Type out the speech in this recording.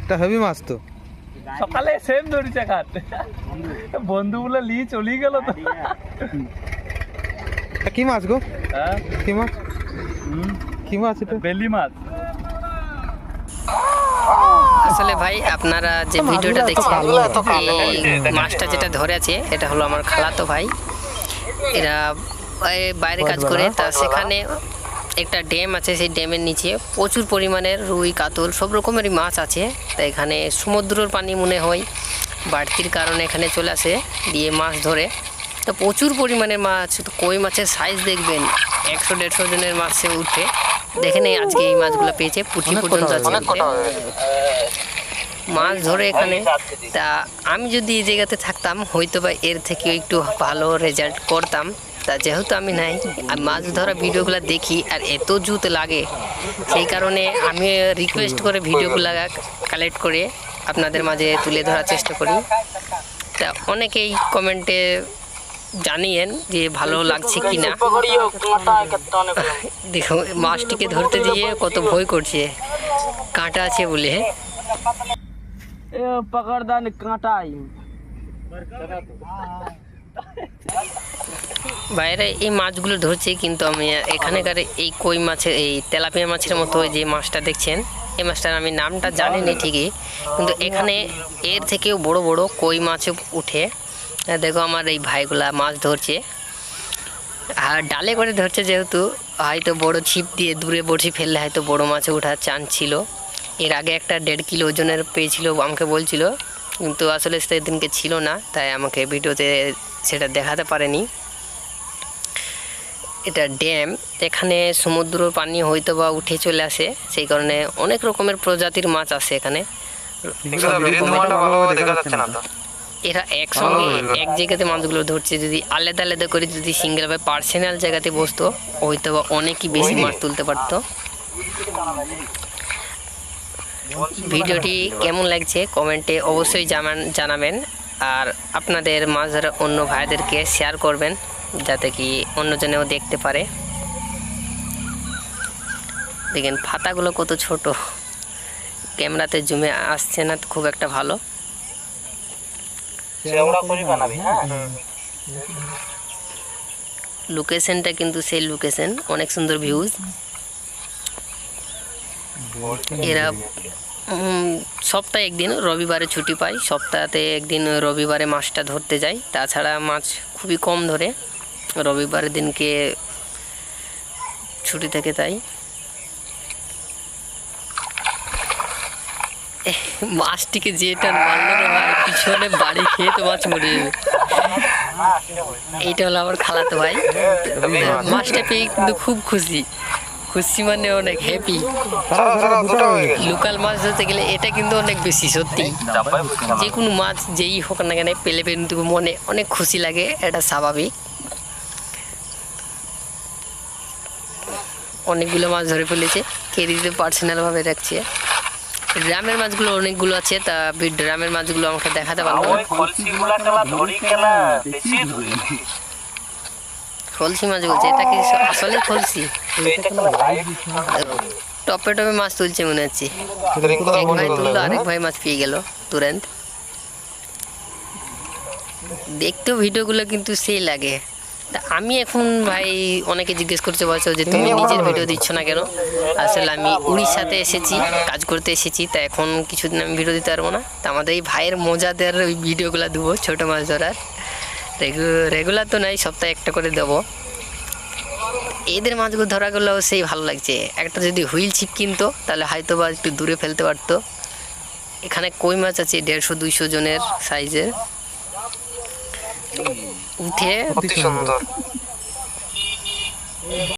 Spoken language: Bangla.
এটা হেভি মাছ তো। সকালে সেম ধরিছে খাত বন্ধু বলে লি চলি গেল তো। কি মাছ গো? হ্যাঁ কি মাছ? কি মাছ এটা? বেলি মাছ। আসলে ভাই আপনারা যে ভিডিওটা দেখছেন এই মাছটা যেটা ধরে আছে এটা হলো আমার খালাতো ভাই। এরা বাইরে কাজ করে, তা সেখানে একটা ড্যাম আছে, সেই ড্যামের নিচে প্রচুর পরিমাণের রুই কাতল সব রকমেরই মাছ আছে। তা এখানে সমুদ্রের পানি মনে হয় বাড়তির কারণে এখানে চলে আসে দিয়ে মাছ ধরে। তো প্রচুর পরিমাণের মাছ, তো কই মাছের সাইজ দেখবেন 100-150 জনের মাছে উঠে। দেখেন আজকে এই মাছগুলো পেয়েছে, পুঁটি পর্যন্ত আছে মাছ ধরে এখানে। তা আমি যদি এই জায়গাতে থাকতাম হয়তো বা এর থেকেও একটু ভালো রেজাল্ট করতাম। তা যেহেতু আমি নাই, আর মাছ ধরা ভিডিওগুলো দেখি আর এত জুত লাগে, সেই কারণে আমি রিকোয়েস্ট করে ভিডিওগুলো কালেক্ট করে আপনাদের মাঝে তুলে ধরার চেষ্টা করি। তা অনেকেই কমেন্টে জানিয়েন যে ভালো লাগছে কি না। দেখো মাছটিকে ধরতে দিয়ে কত ভয় করছে, কাঁটা আছে বলে। पकड़दान कांटा आई বাইরে এই মাছগুলো ধরছে, কিন্তু আমি এখানেকার এই কই মাছের এই তেলাপিয়া মাছের মতো যে মাছটা দেখছেন এই মাছটার আমি নামটা জানি না ঠিকই, কিন্তু এখানে এর থেকেও বড় বড় কই মাছও উঠে। দেখো আমার এই ভাইগুলা মাছ ধরছে, আর ডালে করে ধরছে, যেহেতু হয়তো বড় ছিপ দিয়ে দূরে বড়শি ফেললে হয়তো বড় মাছে ওঠার চান্স ছিল। এর আগে একটা 1.5 কিলো ওজনের পেয়েছিল আমাকে বলছিল, কিন্তু আসলে সেদিনকে ছিল না, তাই আমাকে ভিডিওতে সেটা দেখাতে পারেনি। এটা ড্যাম, এখানে সমুদ্রের পানি হয়তো বা উঠে চলে আসে, সেই কারণে অনেক রকমের প্রজাতির মাছ আসে এখানে। এরা একসঙ্গে এক জায়গাতে মাছগুলো ধরছে। যদি আলাদা আলাদা করে যদি সিঙ্গেল বা পার্সোনাল জায়গাতে বসতো হয়তো বা অনেকই বেশি মাছ তুলতে পারতো। ভিডিওটি কেমন লাগছে কমেন্টে অবশ্যই জানাবেন, আর আপনাদের মাছ ধরা অন্য ভাইদেরকে শেয়ার করবেন যাতে কি অন্যজনেও দেখতে পারে। দেখেন ফাতাগুলো কত ছোট, ক্যামেরাতে জুমে আসছে না খুব একটা ভালো। লোকেশনটা কিন্তু সেই লোকেশন, অনেক সুন্দর ভিউজ। এরা সপ্তাহে একদিন রবিবারে ছুটি পাই, সপ্তাহে একদিন রবিবারে মাছটা ধরতে যাই, তাছাড়া মাছ খুবই কম ধরে, রবিবারের দিনকে ছুটি থাকে। তাই মাছটিকে যেটা মারলো রে ভাই, পিছনে বাড়ি খেয়ে তো মাছ মরে যাবে। এইটা হলো আমার খালাতো ভাই, মাছটা পেয়ে কিন্তু খুব খুশি, খুশি মানে অনেক হ্যাপি। লোকাল মাছ ধরতে গেলে এটা কিন্তু অনেক বেশি, সত্যি যে কোনো মাছ যেই হোক না কেন পেলে কিন্তু মনে অনেক খুশি লাগে, এটা স্বাভাবিক। অনেকগুলো মাছ ধরে ফেলেছে, কেরিতে পার্সোনালভাবে রাখছে। ড্রামের মাছগুলো অনেকগুলো আছে, তা ড্রামের মাছগুলো আমাকে দেখাতে পারবো না। খলসি মাছ বলছে, এটা কি আসলে খলসি? টপে টপে মাছ তুলছে মনে হচ্ছে, এক ভাই তুললো আরেক ভাই মাছ পেয়ে গেল তুরন্ত। দেখতেও ভিডিওগুলো কিন্তু সেই লাগে। তা আমি এখন ভাই অনেকে জিজ্ঞেস করতে বলছো যে তুমি নিজের ভিডিও দিচ্ছ না কেন? আসলে আমি উড়িষ্যাতে এসেছি, কাজ করতে এসেছি, তা এখন কিছুদিন আমি ভিডিও দিতে পারবো না। তা আমাদের এই ভাইয়ের মজাদার ওই ভিডিওগুলো দেবো, ছোটো মাছ ধরার। রেগুলার তো নাই, সপ্তাহে একটা করে দেবো। এদের মাছগুলো ধরাগুলো সেই ভালো লাগছে। একটা যদি হুইল ছিপ কিনতো তাহলে হয়তো বা একটু দূরে ফেলতে পারতো। এখানে কই মাছ আছে 150-200 জনের সাইজের, উঠে